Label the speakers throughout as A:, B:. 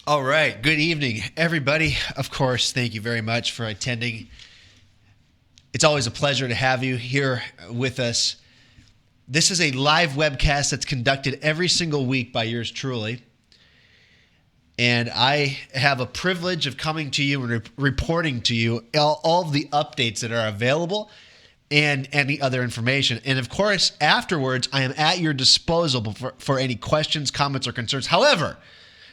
A: All right. Good evening, everybody. Of course, thank you very much for attending. It's always a pleasure to have you here with us. This is a live webcast that's conducted every single week by yours truly. And I have a privilege of coming to you and reporting to you all of the updates that are available and any other information. And of course, afterwards, I am at your disposal for any questions, comments, or concerns. However,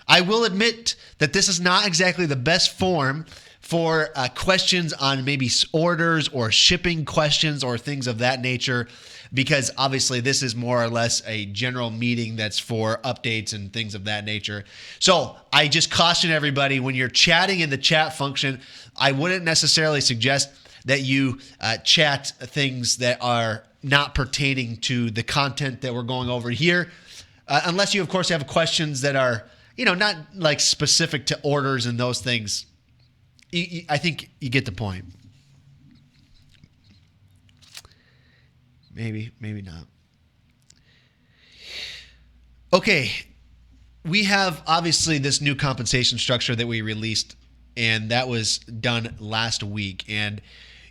A: I will admit that this is not exactly the best form for questions on maybe orders or shipping questions or things of that nature, because obviously this is more or less a general meeting that's for updates and things of that nature. So I just caution everybody, when you're chatting in the chat function, I wouldn't necessarily suggest that you chat things that are not pertaining to the content that we're going over here, unless you, of course, have questions that are not like specific to orders and those things. I think you get the point. Maybe not. Okay. We have obviously this new compensation structure that we released, and that was done last week. And,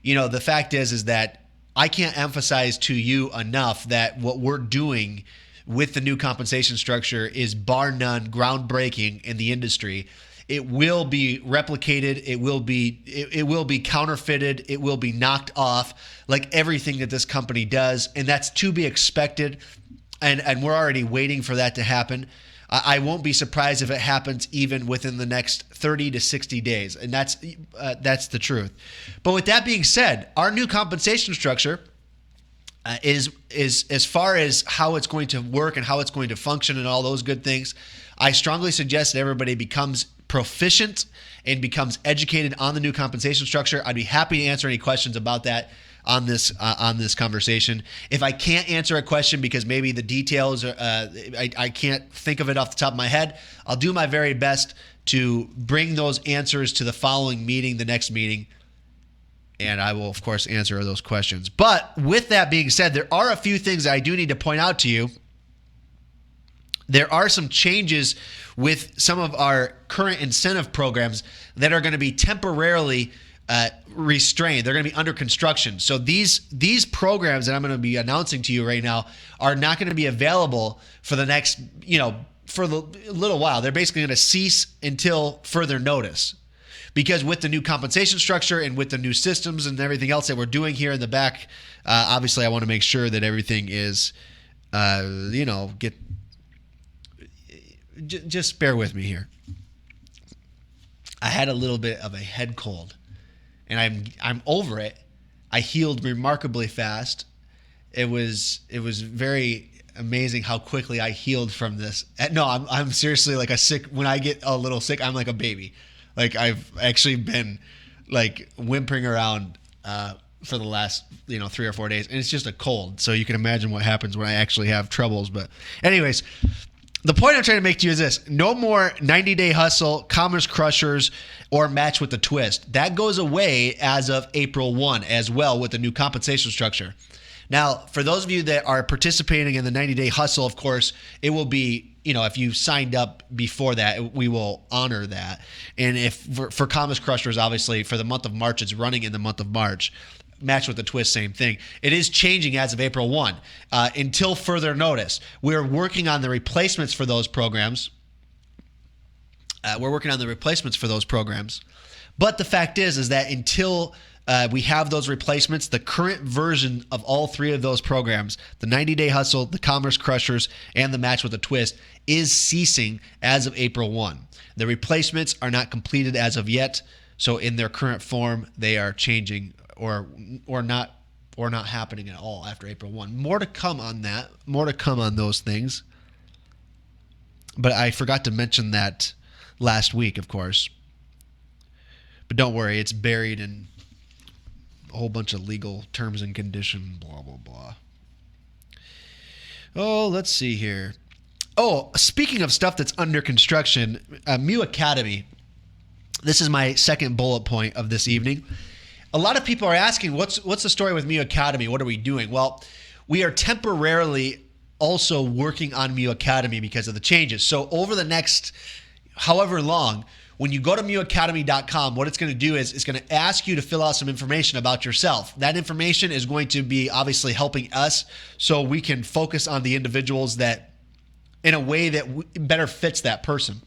A: the fact is that I can't emphasize to you enough that what we're doing with the new compensation structure is bar none groundbreaking in the industry. It will be replicated. It will be counterfeited. It will be knocked off like everything that this company does. And that's to be expected. And we're already waiting for that to happen. I won't be surprised if it happens even within the next 30 to 60 days. And that's the truth. But with that being said, our new compensation structure is as far as how it's going to work and how it's going to function and all those good things. I strongly suggest that everybody becomes proficient and becomes educated on the new compensation structure. I'd be happy to answer any questions about that on this conversation. If I can't answer a question because maybe the details I can't think of it off the top of my head, I'll do my very best to bring those answers to the following meeting, the next meeting. And I will, of course, answer those questions. But with that being said, there are a few things that I do need to point out to you. There are some changes with some of our current incentive programs that are going to be temporarily restrained. They're going to be under construction. So these programs that I'm going to be announcing to you right now are not going to be available for the next, for a little while. They're basically going to cease until further notice. Because with the new compensation structure and with the new systems and everything else that we're doing here in the back, obviously I want to make sure that everything is, just bear with me here. I had a little bit of a head cold, and I'm over it. I healed remarkably fast. It was very amazing how quickly I healed from this. No, I'm seriously like when I get a little sick, I'm like a baby. Like I've actually been like whimpering around for the last 3 or 4 days, and it's just a cold. So you can imagine what happens when I actually have troubles. But anyways, the point I'm trying to make to you is this: no more 90-day hustle, Commerce Crushers, or match with the twist. That goes away as of April 1 as well with the new compensation structure. Now, for those of you that are participating in the 90-day hustle, of course, it will be, if you signed up before that, we will honor that. And if for Commerce Crushers, obviously, for the month of March, it's running in the month of March. Match with the twist, same thing. It is changing as of April 1 until further notice. We're working on the replacements for those programs. But the fact is that until we have those replacements, the current version of all three of those programs, the 90-day hustle, the Commerce Crushers, and the match with a twist, is ceasing as of April 1. The replacements are not completed as of yet, so in their current form, they are changing or not happening at all after April 1. More to come on that. More to come on those things. But I forgot to mention that last week, of course. But don't worry, it's buried in a whole bunch of legal terms and conditions, blah, blah, blah. Oh, let's see here. Oh, speaking of stuff that's under construction, Mew Academy. This is my second bullet point of this evening. A lot of people are asking, what's the story with Mew Academy? What are we doing? Well, we are temporarily also working on Mew Academy because of the changes. So over the next however long, when you go to mewacademy.com, what it's going to do is it's going to ask you to fill out some information about yourself. That information is going to be obviously helping us so we can focus on the individuals that in a way that better fits that person.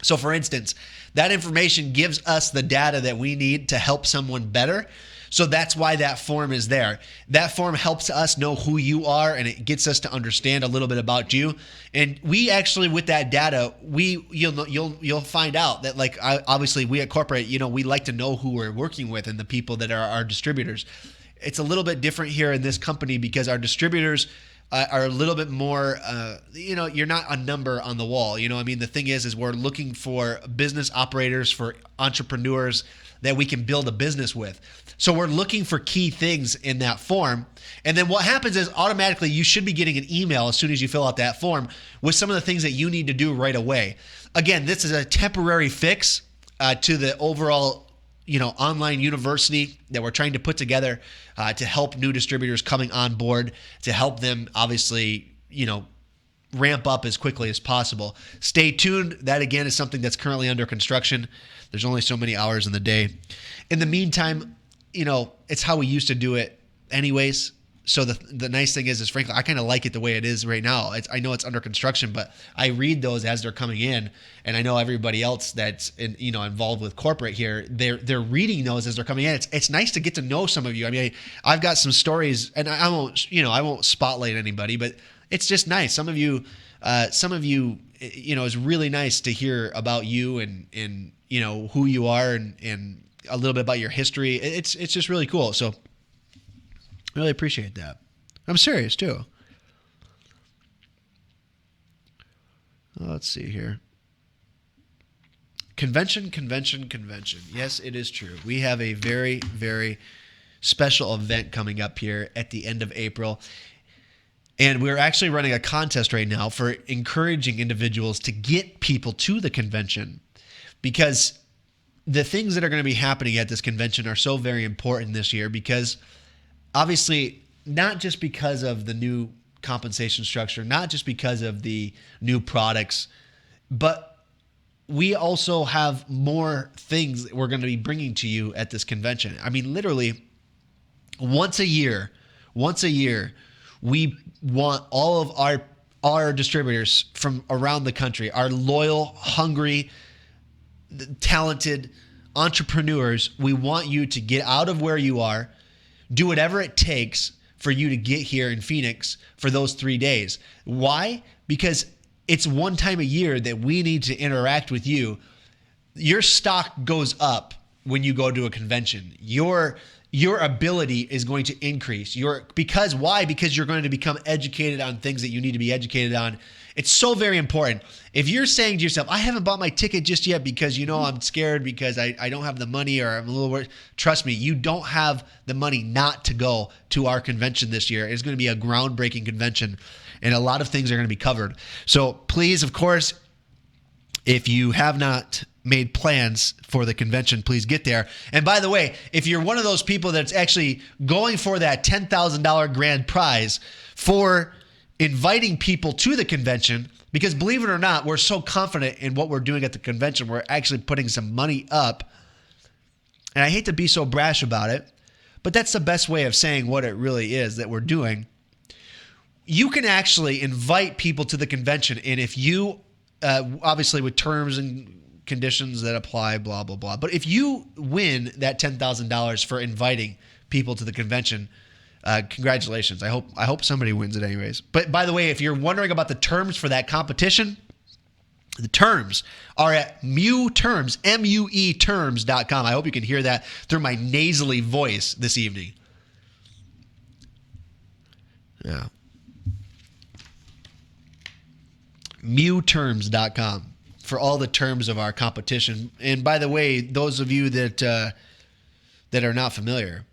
A: So for instance, that information gives us the data that we need to help someone better. So that's why that form is there. That form helps us know who you are, and it gets us to understand a little bit about you. And we actually, with that data, you'll find out that, like, obviously we at Corporate, we like to know who we're working with and the people that are our distributors. It's a little bit different here in this company because our distributors are a little bit more, you're not a number on the wall. The thing is we're looking for business operators, for entrepreneurs that we can build a business with. So we're looking for key things in that form. And then what happens is automatically you should be getting an email as soon as you fill out that form with some of the things that you need to do right away. Again, this is a temporary fix to the overall online university that we're trying to put together to help new distributors coming on board, to help them obviously, ramp up as quickly as possible. Stay tuned. That again is something that's currently under construction. There's only so many hours in the day. In the meantime, it's how we used to do it anyways. So the nice thing is frankly, I kind of like it the way it is right now. I know it's under construction, but I read those as they're coming in, and I know everybody else that's involved with Corporate here, they're reading those as they're coming in. It's nice to get to know some of you. I've got some stories, and I won't spotlight anybody, but it's just nice. Some of you, it's really nice to hear about you and who you are and a little bit about your history. It's just really cool. So really appreciate that. I'm serious too. Let's see here. Convention. Yes, it is true. We have a very, very special event coming up here at the end of April. And we're actually running a contest right now for encouraging individuals to get people to the convention, because the things that are going to be happening at this convention are so very important this year, because obviously not just because of the new compensation structure, not just because of the new products, but we also have more things that we're going to be bringing to you at this convention. Literally once a year, we want all of our distributors from around the country, our loyal, hungry, talented entrepreneurs. We want you to get out of where you are, do whatever it takes for you to get here in Phoenix for those 3 days. Why? Because it's one time a year that we need to interact with you. Your stock goes up when you go to a convention. Your ability is going to increase. Why? Because you're going to become educated on things that you need to be educated on. It's so very important. If you're saying to yourself, I haven't bought my ticket just yet because, I'm scared because I don't have the money, or I'm a little worried. Trust me, you don't have the money not to go to our convention this year. It's going to be a groundbreaking convention, and a lot of things are going to be covered. So please, of course, if you have not made plans for the convention, please get there. And by the way, if you're one of those people that's actually going for that $10,000 grand prize for inviting people to the convention, because believe it or not, we're so confident in what we're doing at the convention, we're actually putting some money up. And I hate to be so brash about it, but that's the best way of saying what it really is that we're doing. You can actually invite people to the convention, and if you, obviously with terms and conditions that apply, blah, blah, blah. But if you win that $10,000 for inviting people to the convention, congratulations. I hope somebody wins it anyways. But by the way, if you're wondering about the terms for that competition, the terms are at MUEterms, MUEterms.com. I hope you can hear that through my nasally voice this evening. Yeah. MUEterms.com for all the terms of our competition. And by the way, those of you that are not familiar,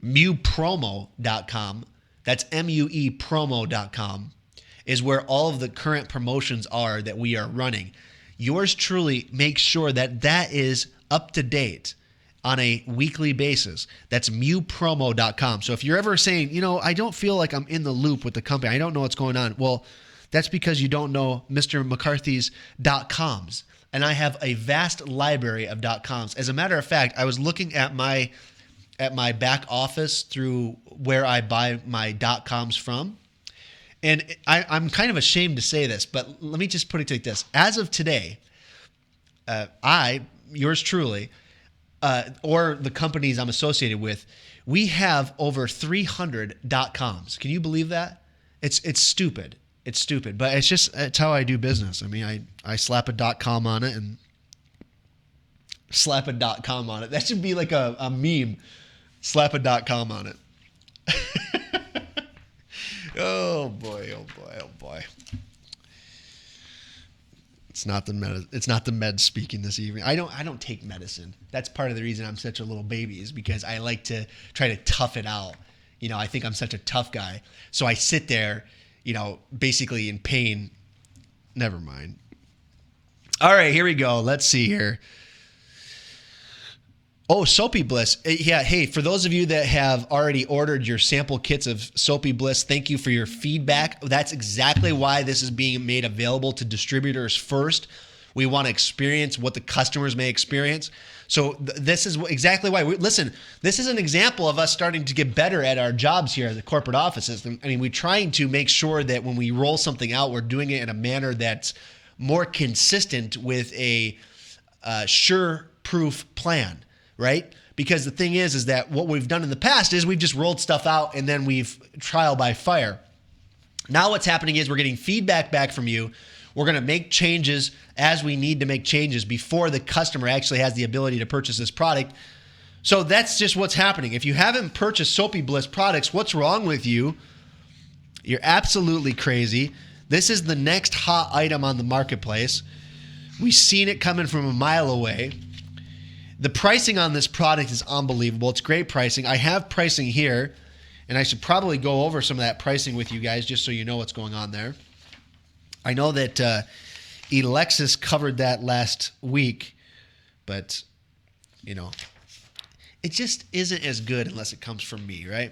A: MUEpromo.com, that's MUEpromo.com, is where all of the current promotions are that we are running. Yours truly makes sure that is up to date on a weekly basis. That's mewpromo.com. So if you're ever saying, I don't feel like I'm in the loop with the company, I don't know what's going on. Well, that's because you don't know Mr. McCarthy's .coms. And I have a vast library of .coms. As a matter of fact, I was looking at my back office through where I buy my .coms from. And I'm kind of ashamed to say this, but let me just put it like this. As of today, yours truly, or the companies I'm associated with, we have over 300 .coms. Can you believe that? It's stupid. It's stupid, but it's how I do business. I mean, I slap a .com on it and slap a .com on it. That should be like a meme. Slap a .com on it. Oh boy, oh boy, oh boy. It's not the med speaking this evening. I don't take medicine. That's part of the reason I'm such a little baby, is because I like to try to tough it out. I think I'm such a tough guy. So I sit there, basically in pain. Never mind. All right, here we go. Let's see here. Oh, Soapy Bliss. Yeah, hey, for those of you that have already ordered your sample kits of Soapy Bliss, thank you for your feedback. That's exactly why this is being made available to distributors first. We want to experience what the customers may experience. So this is exactly why. Listen, this is an example of us starting to get better at our jobs here at the corporate offices. I mean, we're trying to make sure that when we roll something out, we're doing it in a manner that's more consistent with a sure-proof plan. Right? Because the thing is that what we've done in the past is we've just rolled stuff out and then we've trial by fire. Now what's happening is we're getting feedback back from you. We're going to make changes as we need to make changes before the customer actually has the ability to purchase this product. So that's just what's happening. If you haven't purchased Soapy Bliss products, what's wrong with you? You're absolutely crazy. This is the next hot item on the marketplace. We've seen it coming from a mile away. The pricing on this product is unbelievable. It's great pricing. I have pricing here, and I should probably go over some of that pricing with you guys just so you know what's going on there. I know that Alexis covered that last week, but, it just isn't as good unless it comes from me, right?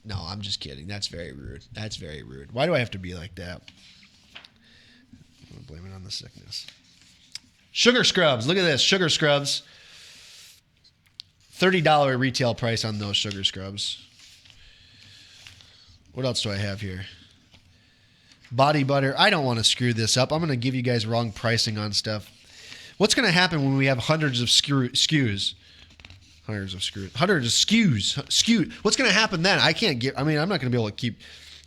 A: No, I'm just kidding. That's very rude. That's very rude. Why do I have to be like that? I'm going to blame it on the sickness. Sugar Scrubs. Look at this. Sugar Scrubs. $30 retail price on those Sugar Scrubs. What else do I have here? Body butter. I don't want to screw this up. I'm going to give you guys wrong pricing on stuff. What's going to happen when we have hundreds of SKUs? Hundreds of SKUs. What's going to happen then? I'm not going to be able to keep...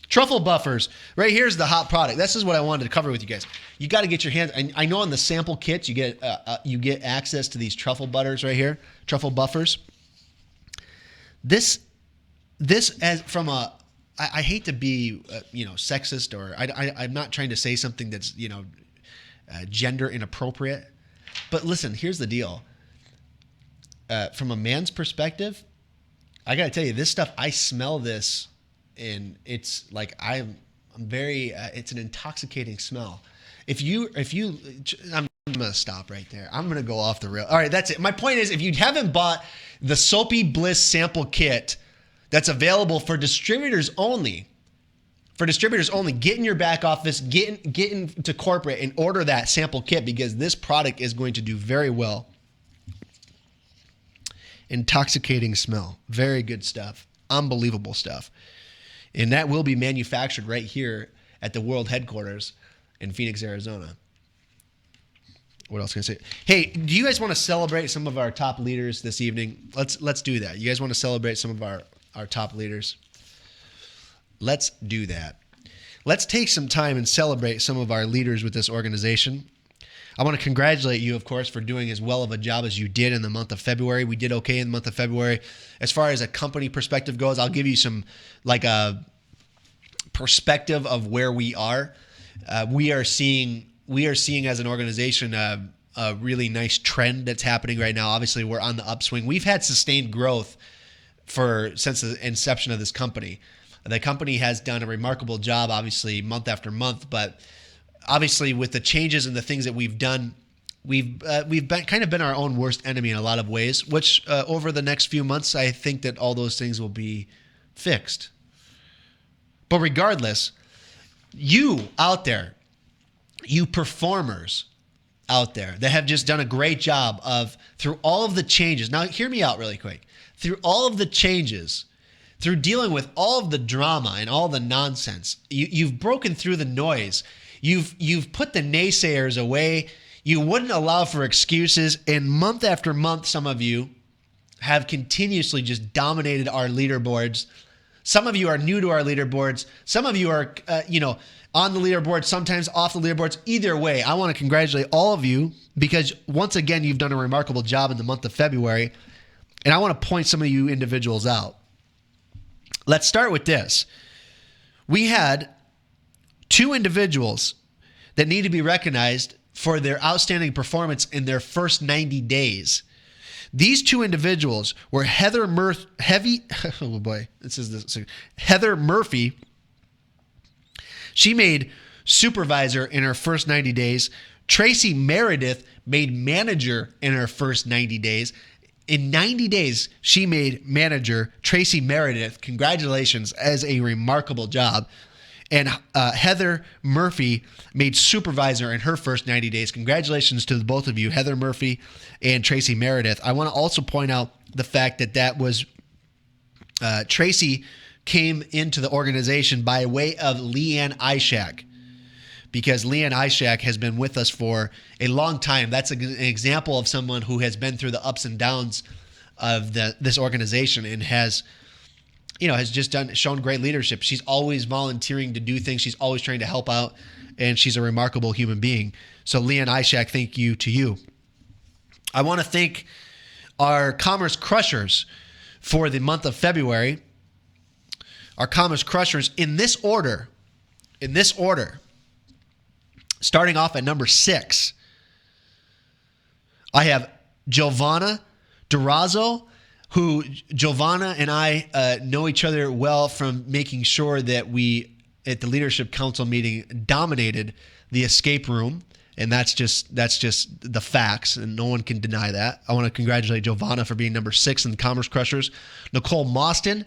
A: Truffle buffers. Right here's the hot product. This is what I wanted to cover with you guys. You got to get your hands... I know on the sample kits you get access to these truffle butters right here. Truffle buffers. This as from a... I hate to be sexist, or I'm not trying to say something that's gender inappropriate. But listen, here's the deal. From a man's perspective, I got to tell you, this stuff, I smell this, and it's like I'm very. It's an intoxicating smell. I'm gonna stop right there. I'm gonna go off the rail. All right, that's it. My point is, if you haven't bought the Soapy Bliss sample kit that's available for distributors only, get in your back office, get into corporate and order that sample kit, because this product is going to do very well. Intoxicating smell. Very good stuff. Unbelievable stuff. And that will be manufactured right here at the world headquarters in Phoenix, Arizona. What else can I say? Hey, do you guys want to celebrate some of our top leaders this evening? Let's do that. You guys want to celebrate some of our top leaders? Let's do that. Let's take some time and celebrate some of our leaders with this organization. I want to congratulate you, of course, for doing as well of a job as you did in the month of February. We did okay in the month of February. As far as a company perspective goes, I'll give you some a perspective of where we are. We are seeing as an organization a really nice trend that's happening right now. Obviously, we're on the upswing. We've had sustained growth since the inception of this company. The company has done a remarkable job, obviously, month after month, but obviously with the changes and the things that we've done we've been our own worst enemy in a lot of ways, which over the next few months, I think that all those things will be fixed. But regardless, you out there, you performers out there that have just done a great job of, through all of the changes. Now, hear me out really quick. Through all of the changes, through dealing with all of the drama and all the nonsense, you've broken through the noise. You've put the naysayers away. You wouldn't allow for excuses. And month after month, some of you have continuously just dominated our leaderboards. Some of you are new to our leaderboards. Some of you are, on the leaderboard, sometimes off the leaderboards. Either way, I want to congratulate all of you because once again, you've done a remarkable job in the month of February. And I want to point some of you individuals out. Let's start with this. We had 2 individuals that need to be recognized for their outstanding performance in their first 90 days. These 2 individuals were Heather Murphy. She made supervisor in her first 90 days. Tracy Meredith made manager in her first 90 days. In 90 days, she made manager. Tracy Meredith, congratulations, as a remarkable job. And Heather Murphy made supervisor in her first 90 days. Congratulations to both of you, Heather Murphy and Tracy Meredith. I want to also point out the fact that was Tracy came into the organization by way of Leanne Ishak, because Leanne Ishak has been with us for a long time. That's an example of someone who has been through the ups and downs of this organization and has just shown great leadership. She's always volunteering to do things. She's always trying to help out, and she's a remarkable human being. So Leanne Ishak, thank you to you. I want to thank our Commerce Crushers for the month of February. Our Commerce Crushers in this order, starting off at number 6, I have Giovanna Durazo, who Giovanna and I know each other well from making sure that we, at the Leadership Council meeting, dominated the escape room. And that's just the facts, and no one can deny that. I want to congratulate Giovanna for being number 6 in the Commerce Crushers. Nicole Mostyn,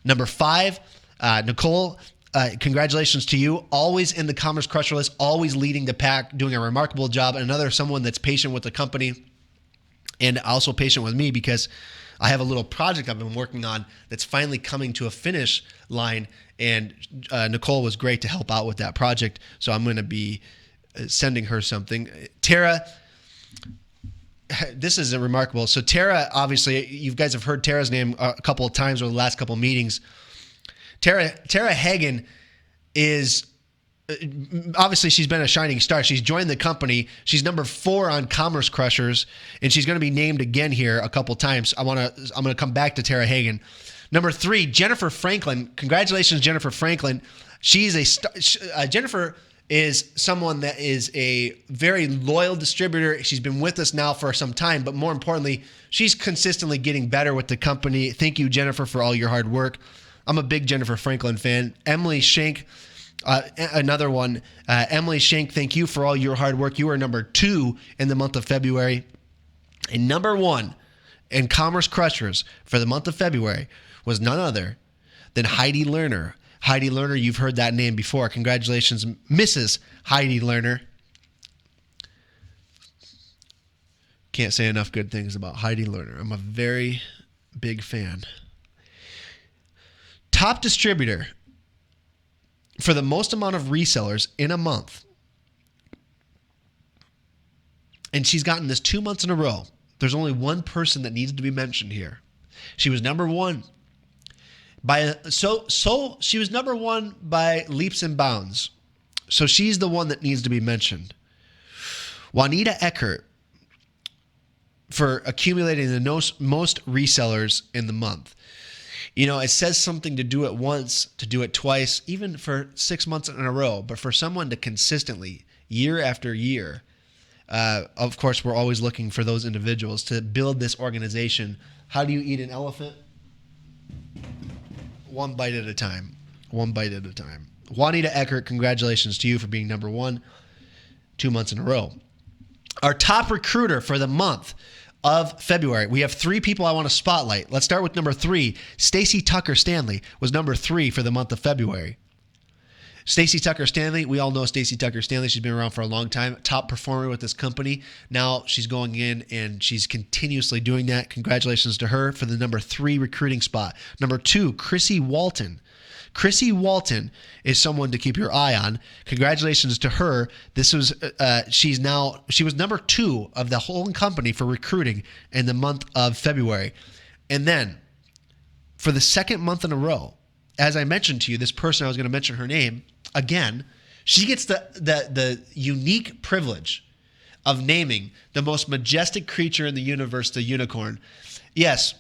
A: number 5. Nicole, congratulations to you. Always in the Commerce Crusher list, always leading the pack, doing a remarkable job. And someone that's patient with the company and also patient with me, because I have a little project I've been working on that's finally coming to a finish line. And Nicole was great to help out with that project. So I'm going to be sending her something. Tara, this is a remarkable. So Tara, obviously, you guys have heard Tara's name a couple of times over the last couple of meetings. Tara Hagen is obviously, she's been a shining star. She's joined the company. She's number 4 on Commerce Crushers, and she's going to be named again here a couple times. I'm going to come back to Tara Hagen. Number 3, Jennifer Franklin. Congratulations, Jennifer Franklin. She's Jennifer is someone that is a very loyal distributor. She's been with us now for some time, but more importantly, she's consistently getting better with the company. Thank you, Jennifer, for all your hard work. I'm a big Jennifer Franklin fan. Emily Shank, another one. Emily Shank, thank you for all your hard work. You are number 2 in the month of February. And number 1 in Commerce Crushers for the month of February was none other than Heidi Lerner. Heidi Lerner, you've heard that name before. Congratulations, Mrs. Heidi Lerner. Can't say enough good things about Heidi Lerner. I'm a very big fan. Top distributor for the most amount of resellers in a month. And she's gotten this 2 months in a row. There's only one person that needs to be mentioned here. She was number 1 she was number 1 by leaps and bounds. So she's the one that needs to be mentioned. Juanita Eckert for accumulating the most resellers in the month. You know, it says something to do it once, to do it twice, even for 6 months in a row. But for someone to consistently, year after year, of course, we're always looking for those individuals to build this organization. How do you eat an elephant? One bite at a time. One bite at a time. Juanita Eckert, congratulations to you for being number 1 2 months in a row. Our top recruiter for the month of February. We have 3 people I want to spotlight. Let's start with number 3. Stacey Tucker Stanley was number 3 for the month of February. Stacey Tucker Stanley, we all know Stacey Tucker Stanley. She's been around for a long time, top performer with this company. Now she's going in and she's continuously doing that. Congratulations to her for the number 3 recruiting spot. Number 2, Chrissy Walton. Chrissy Walton is someone to keep your eye on. Congratulations to her. This was she was number 2 of the whole company for recruiting in the month of February. And then for the second month in a row, as I mentioned to you, this person, I was going to mention her name again, she gets the unique privilege of naming the most majestic creature in the universe, the unicorn. Yes.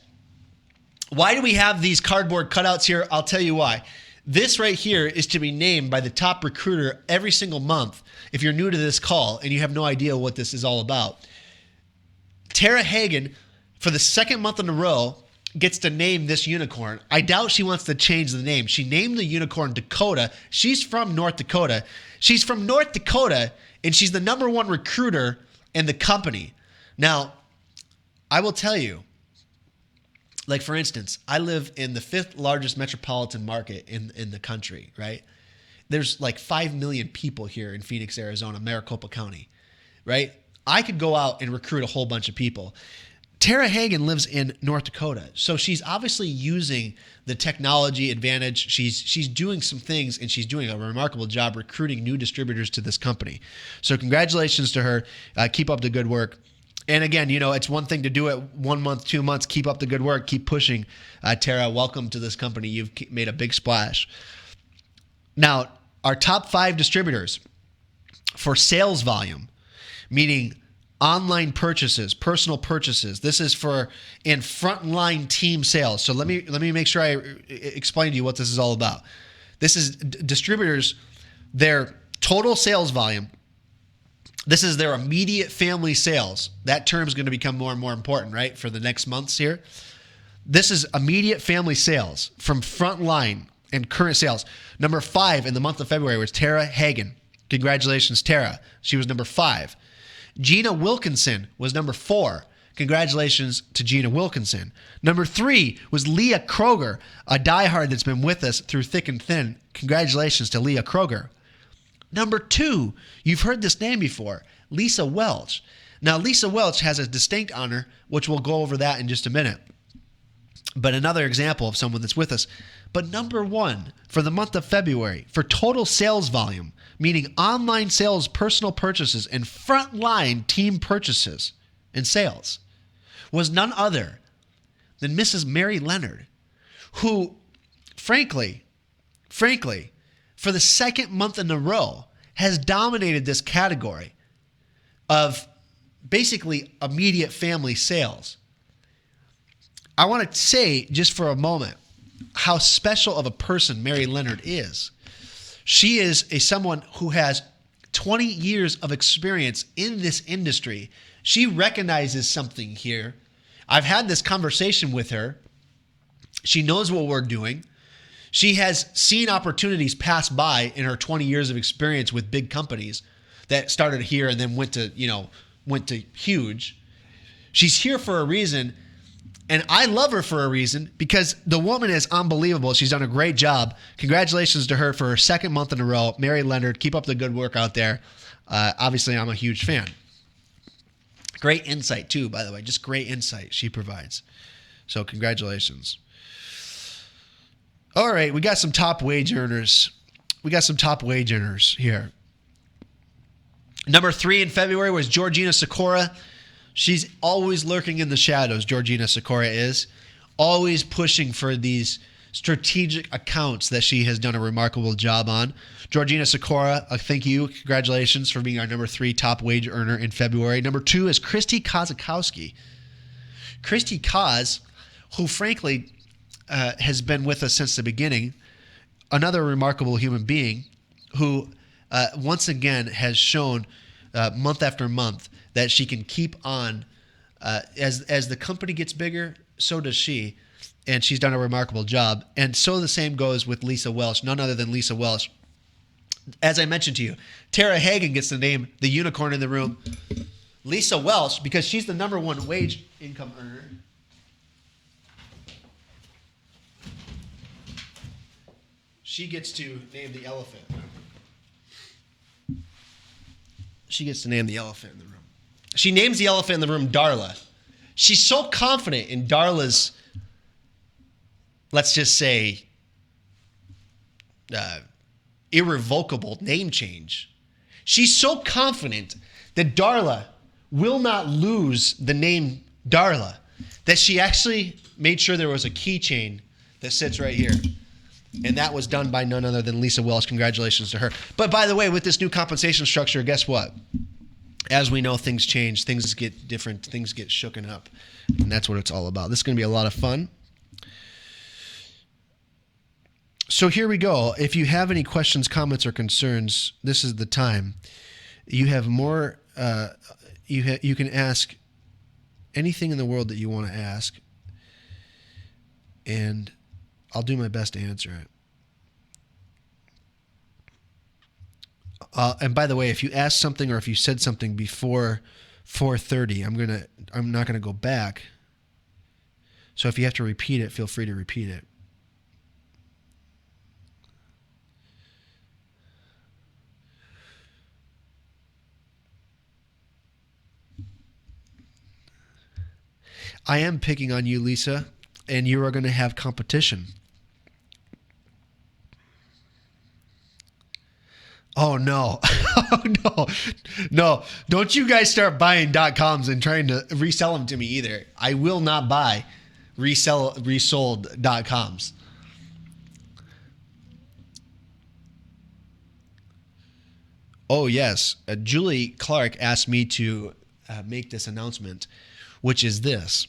A: Why do we have these cardboard cutouts here? I'll tell you why. This right here is to be named by the top recruiter every single month. If you're new to this call and you have no idea what this is all about, Tara Hagen, for the second month in a row, gets to name this unicorn. I doubt she wants to change the name. She named the unicorn Dakota. She's from North Dakota. She's from North Dakota, and she's the number 1 recruiter in the company. Now, I will tell you, like for instance, I live in the 5th largest metropolitan market in the country, right? There's like 5 million people here in Phoenix, Arizona, Maricopa County, right? I could go out and recruit a whole bunch of people. Tara Hagen lives in North Dakota, so she's obviously using the technology advantage. She's doing some things, and she's doing a remarkable job recruiting new distributors to this company. So congratulations to her. Keep up the good work. And again, it's one thing to do it 1 month, 2 months. Keep up the good work. Keep pushing. Tara, welcome to this company. You've made a big splash. Now, our top 5 distributors for sales volume, meaning online purchases, personal purchases. This is for in frontline team sales. So let me make sure I explain to you what this is all about. This is distributors, their total sales volume. This is their immediate family sales. That term is going to become more and more important, right, for the next months here. This is immediate family sales from frontline and current sales. Number 5 in the month of February was Tara Hagen. Congratulations, Tara. She was number 5. Gina Wilkinson was number 4. Congratulations to Gina Wilkinson. Number 3 was Leah Kroger, a diehard that's been with us through thick and thin. Congratulations to Leah Kroger. Number 2, you've heard this name before, Lisa Welch. Now, Lisa Welch has a distinct honor, which we'll go over that in just a minute. But another example of someone that's with us. But number 1 for the month of February, for total sales volume, meaning online sales, personal purchases, and frontline team purchases and sales, was none other than Mrs. Mary Leonard, who, frankly, for the second month in a row, has dominated this category of basically immediate family sales. I want to say just for a moment how special of a person Mary Leonard is. She is someone who has 20 years of experience in this industry. She recognizes something here. I've had this conversation with her. She knows what we're doing. She has seen opportunities pass by in her 20 years of experience with big companies that started here and then went to huge. She's here for a reason. And I love her for a reason because the woman is unbelievable. She's done a great job. Congratulations to her for her second month in a row. Mary Leonard, keep up the good work out there. Obviously, I'm a huge fan. Great insight, too, by the way. Just great insight she provides. So congratulations. All right, we got some top wage earners. Here. Number 3 in February was Georgina Sikora. She's always lurking in the shadows, Georgina Sikora is. Always pushing for these strategic accounts that she has done a remarkable job on. Georgina Sikora, thank you. Congratulations for being our number 3 top wage earner in February. Number 2 is Christy Kozakowski. Christy Koz, who frankly has been with us since the beginning. Another remarkable human being who once again has shown month after month that she can keep on. As the company gets bigger, so does she. And she's done a remarkable job. And so the same goes with Lisa Welch, none other than Lisa Welch. As I mentioned to you, Tara Hagen gets the name, the unicorn in the room. Lisa Welch, because she's the number one wage income earner. She gets to name the elephant. She gets to name the elephant in the room. She names the elephant in the room Darla. She's so confident in Darla's, let's just say, irrevocable name change. She's so confident that Darla will not lose the name Darla that she actually made sure there was a keychain that sits right here. And that was done by none other than Lisa Welch. Congratulations to her. But by the way, with this new compensation structure, guess what? As we know, things change. Things get different. Things get shooken up. And that's what it's all about. This is going to be a lot of fun. So here we go. If you have any questions, comments, or concerns, this is the time. You have more. You can ask anything in the world that you want to ask. And I'll do my best to answer it. And by the way, if you asked something or if you said something before 4:30, I'm not gonna go back. So if you have to repeat it, feel free to repeat it. I am picking on you, Lisa, and you are going to have competition. Oh, no. Oh, no. No. Don't you guys start buying .coms and trying to resell them to me either. I will not buy resold .coms. Oh, yes. Julie Clark asked me to make this announcement, which is this.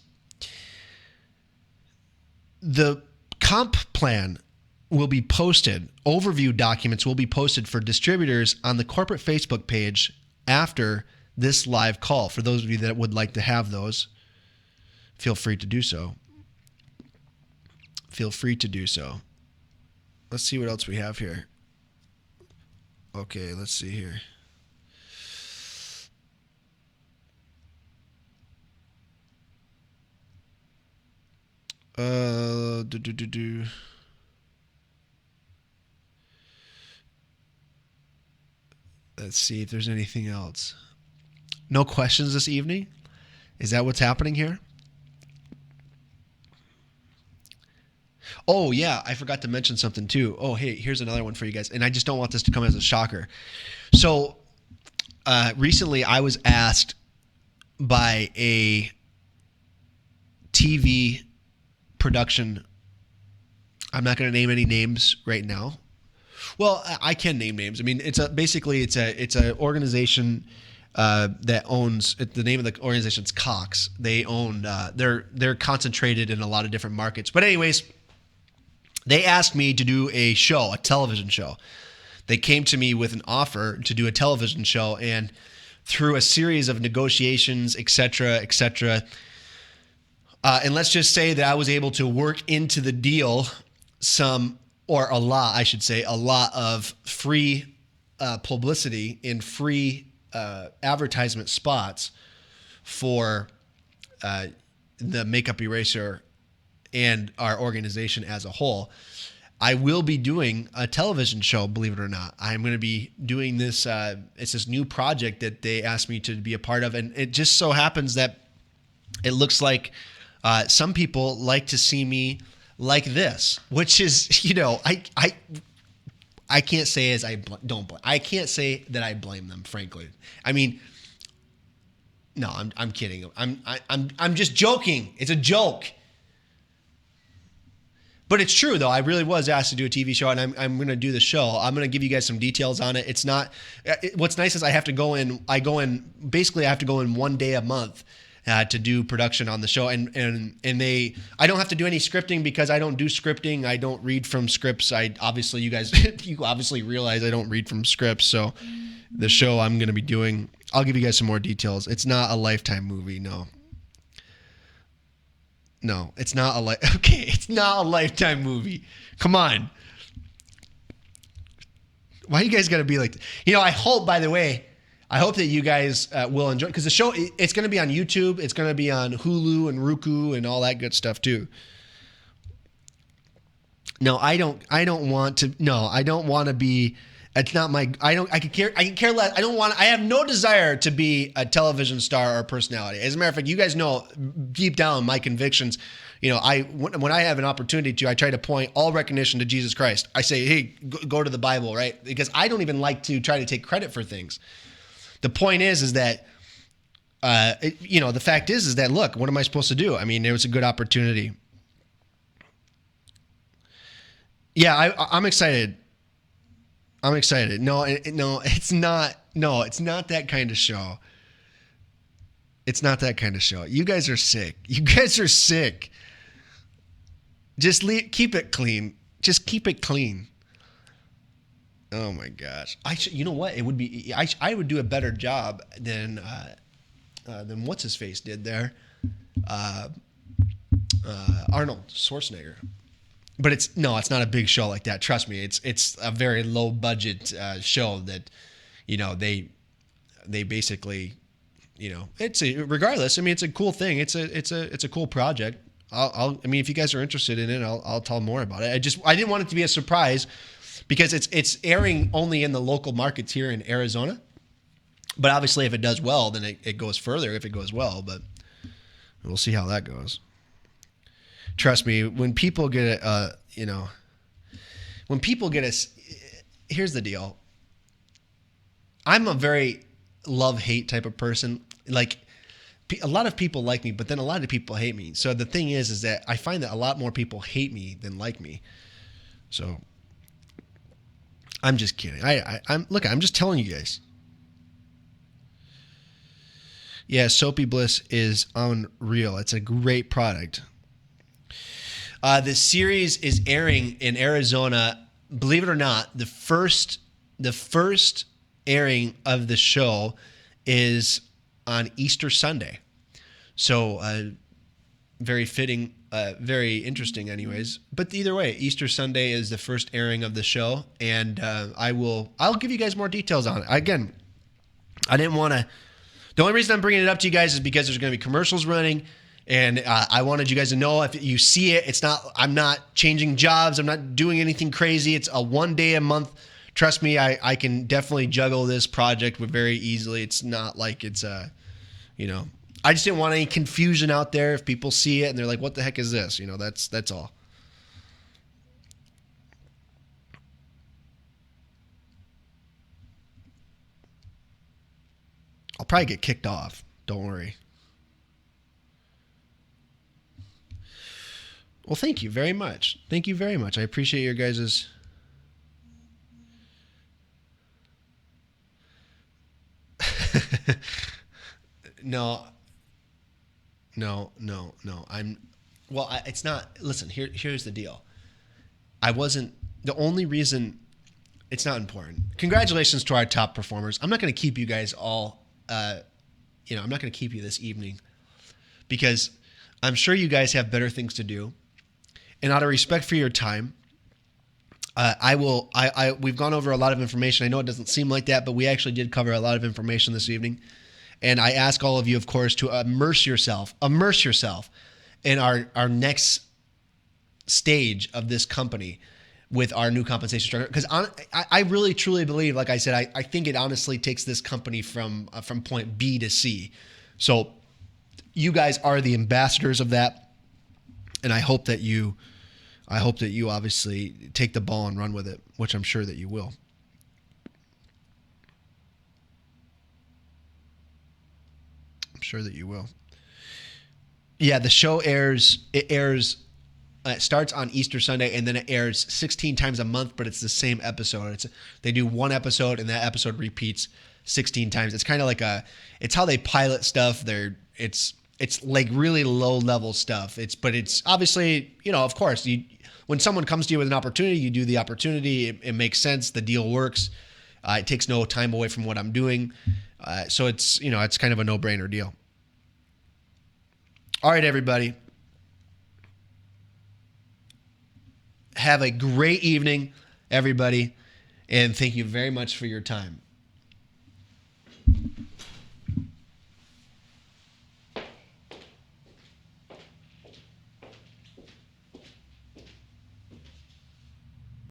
A: The comp plan will be posted, overview documents will be posted for distributors on the corporate Facebook page after this live call. For those of you that would like to have those, feel free to do so. Feel free to do so. Let's see what else we have here. Okay, let's see here. Let's see if there's anything else. No questions this evening? Is that what's happening here? Oh, yeah, I forgot to mention something too. Oh, hey, here's another one for you guys. And I just don't want this to come as a shocker. So recently I was asked by a TV production. I'm not going to name any names right now. Well, I can name names. I mean, it's a organization that owns. The name of the organization is Cox. They own. They're concentrated in a lot of different markets. But anyways, they asked me to do a show, a television show. They came to me with an offer to do a television show, and through a series of negotiations, et cetera, and let's just say that I was able to work into the deal a lot of free publicity and free advertisement spots for the Makeup Eraser and our organization as a whole. I will be doing a television show, believe it or not. I'm going to be doing this. It's this new project that they asked me to be a part of. And it just so happens that it looks like some people like to see me like this, which is, I can't say I can't say that I blame them, frankly. I mean, no, I'm kidding. I'm just joking. It's a joke. But it's true, though. I really was asked to do a TV show, and I'm going to do the show. I'm going to give you guys some details on it. It's not. What's nice is I have to go in. I have to go in one day a month to do production on the show, and I don't have to do any scripting because I don't do scripting. I don't read from scripts. You obviously realize I don't read from scripts. So the show I'm going to be doing, I'll give you guys some more details. It's not a Lifetime movie, no. No, it's not it's not a Lifetime movie. Come on. Why you guys got to be like, I hope, by the way, I hope that you guys will enjoy, because the show, it's going to be on YouTube. It's going to be on Hulu and Roku and all that good stuff too. No, I don't want to be, it's not my, I can care less. I have no desire to be a television star or personality. As a matter of fact, you guys know deep down my convictions. When I have an opportunity to, I try to point all recognition to Jesus Christ. I say, hey, go to the Bible, right? Because I don't even like to try to take credit for things. The point is that, the fact is that, look, what am I supposed to do? I mean, it was a good opportunity. Yeah, I'm excited. I'm excited. No, it's not. No, it's not that kind of show. It's not that kind of show. You guys are sick. You guys are sick. Just keep it clean. Just keep it clean. Oh my gosh. You know what? It would be. I would do a better job than what's his face did there. Arnold Schwarzenegger. But it's not a big show like that. Trust me. It's a very low budget show that, they basically, regardless. I mean, it's a cool thing. It's a cool project. If you guys are interested in it, I'll tell more about it. I didn't want it to be a surprise, because it's airing only in the local markets here in Arizona. But obviously, if it does well, then it goes further if it goes well. But we'll see how that goes. Trust me, when people get here's the deal. I'm a very love-hate type of person. Like, a lot of people like me, but then a lot of people hate me. So the thing is that I find that a lot more people hate me than like me. So I'm just kidding. I'm just telling you guys. Yeah, Soapy Bliss is unreal. It's a great product. The series is airing in Arizona. Believe it or not, the first airing of the show is on Easter Sunday. So very fitting, very interesting anyways. But either way, Easter Sunday is the first airing of the show, and I'll give you guys more details on it. Again, I didn't want to. The only reason I'm bringing it up to you guys is because there's going to be commercials running. And I wanted you guys to know, if you see it, I'm not changing jobs. I'm not doing anything crazy. It's a 1 day a month. Trust me, I can definitely juggle this project very easily. It's not like it's I just didn't want any confusion out there. If people see it and they're like, what the heck is this? That's all. I'll probably get kicked off. Don't worry. Well, thank you very much. Thank you very much. I appreciate your guys's. No. It's not. Listen, here's the deal. The only reason, it's not important. Congratulations to our top performers. I'm not going to keep you guys all, I'm not going to keep you this evening, because I'm sure you guys have better things to do. And out of respect for your time, we've gone over a lot of information. I know it doesn't seem like that, but we actually did cover a lot of information this evening. And I ask all of you, of course, to immerse yourself in our next stage of this company with our new compensation structure. Because I really, truly believe, like I said, I think it honestly takes this company from point B to C. So you guys are the ambassadors of that. And I hope that you obviously take the ball and run with it, which I'm sure that you will. I'm sure that you will. Yeah, the show airs. It starts on Easter Sunday, and then it airs 16 times a month, but it's the same episode. They do one episode, and that episode repeats 16 times. It's kind of like it's how they pilot stuff. It's like really low level stuff. But it's obviously, of course, when someone comes to you with an opportunity, you do the opportunity. It makes sense. The deal works. It takes no time away from what I'm doing. So it's kind of a no-brainer deal. All right, everybody. Have a great evening, everybody. And thank you very much for your time.